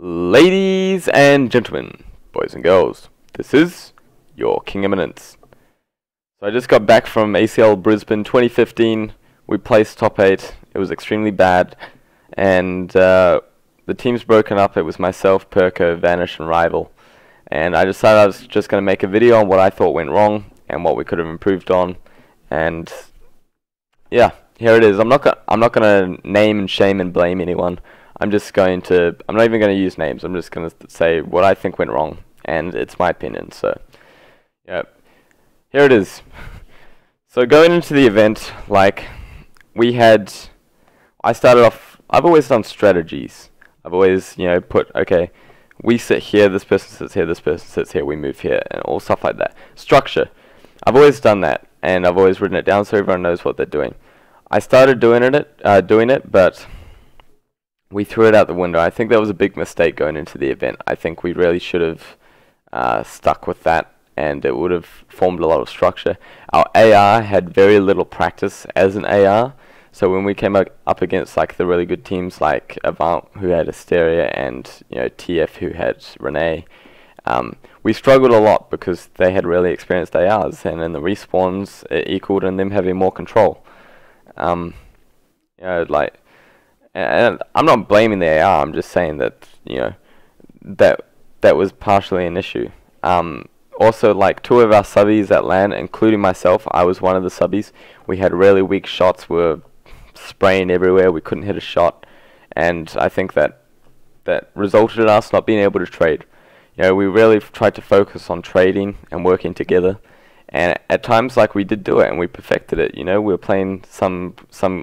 Ladies and gentlemen, boys and girls, this is your King Eminence. So I just got back from ACL Brisbane 2015. We placed top 8. It was extremely bad, and the team's broken up. It was myself, Perko, Vanish, and Rival. And I decided I was just going to make a video on what I thought went wrong and what we could have improved on. And yeah, here it is. I'm not gonna name and shame and blame anyone. I'm not even going to use names. I'm just going to say what I think went wrong, and it's my opinion. So, yeah, here it is. So going into the event, I started off, I've always done strategies. I've always, okay, we sit here, this person sits here, this person sits here, we move here, and all stuff like that. Structure. I've always done that, and I've always written it down so everyone knows what they're doing. I started doing it, but we threw it out the window. I think that was a big mistake going into the event. I think we really should have stuck with that, and it would have formed a lot of structure. Our AR had very little practice as an AR, so when we came up against the really good teams like Avant, who had Asteria, and TF, who had Renee, we struggled a lot because they had really experienced ARs, and in the respawns it equaled in them having more control. And I'm not blaming the AR, I'm just saying that, that was partially an issue. Also, two of our subbies at LAN, including myself, I was one of the subbies, we had really weak shots, we were spraying everywhere, we couldn't hit a shot, and I think that resulted in us not being able to trade. We really tried to focus on trading and working together, and at times we did do it and we perfected it. We were playing some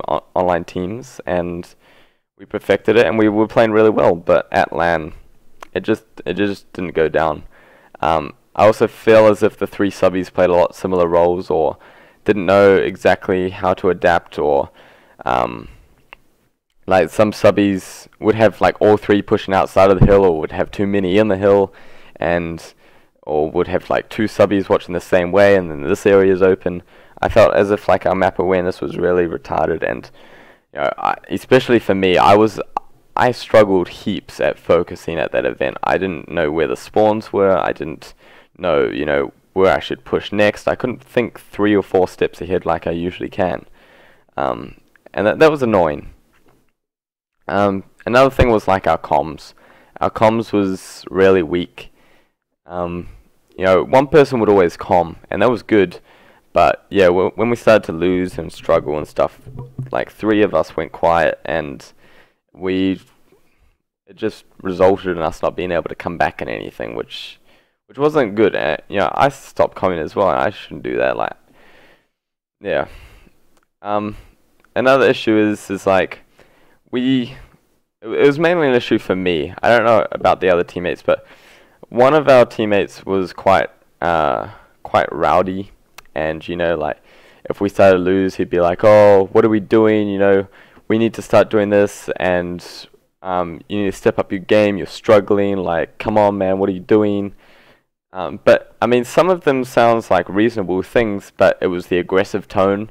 online teams and we perfected it, and we were playing really well, but at LAN, it just didn't go down. I also feel as if the three subbies played a lot similar roles, or didn't know exactly how to adapt, or some subbies would have all three pushing outside of the hill, or would have too many in the hill, or would have two subbies watching the same way, and then this area is open. I felt as if our map awareness was really retarded, and especially for me, I struggled heaps at focusing at that event. I didn't know where the spawns were. I didn't know, where I should push next. I couldn't think 3 or 4 steps ahead like I usually can. And that was annoying. Another thing was our comms. Our comms was really weak. One person would always comm, and that was good. But yeah, when we started to lose and struggle and stuff, 3 of us went quiet, and it just resulted in us not being able to come back in anything, which wasn't good. I stopped coming as well, and I shouldn't do that. Yeah. Another issue is it was mainly an issue for me. I don't know about the other teammates, but one of our teammates was quite rowdy. And, if we started to lose, he'd be like, oh, what are we doing? We need to start doing this, and you need to step up your game. You're struggling. Come on, man, what are you doing? But, I mean, some of them sounds like reasonable things, but it was the aggressive tone.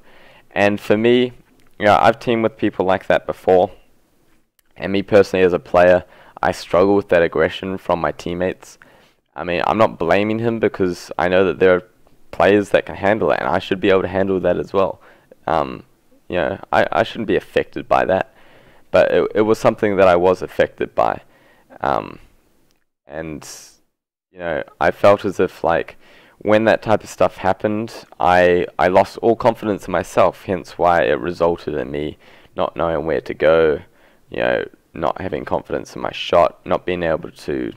And for me, I've teamed with people like that before. And me personally as a player, I struggle with that aggression from my teammates. I mean, I'm not blaming him because I know that there are players that can handle it, and I should be able to handle that as well. I shouldn't be affected by that, but it was something that I was affected by, and I felt as if when that type of stuff happened, I lost all confidence in myself, hence why it resulted in me not knowing where to go, not having confidence in my shot, not being able to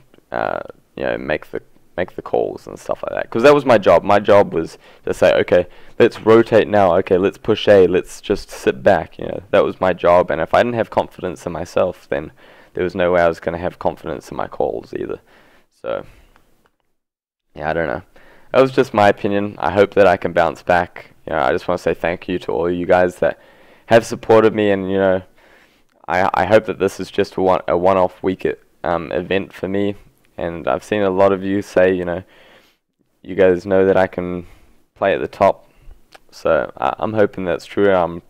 make the calls and stuff like that, because that was my job. My job was to say, okay, let's rotate now, okay, let's push A, let's just sit back. That was my job, and if I didn't have confidence in myself, then there was no way I was going to have confidence in my calls either. So yeah, I don't know, that was just my opinion. I hope that I can bounce back. I just want to say thank you to all you guys that have supported me, and I hope that this is just a one-off week event for me. And I've seen a lot of you say, you guys know that I can play at the top. So I'm hoping that's true. I'm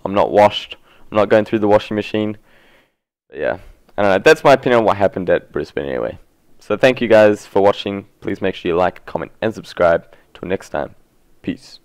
not washed. I'm not going through the washing machine. But yeah, I don't know. That's my opinion on what happened at Brisbane anyway. So thank you guys for watching. Please make sure you like, comment, and subscribe. Till next time. Peace.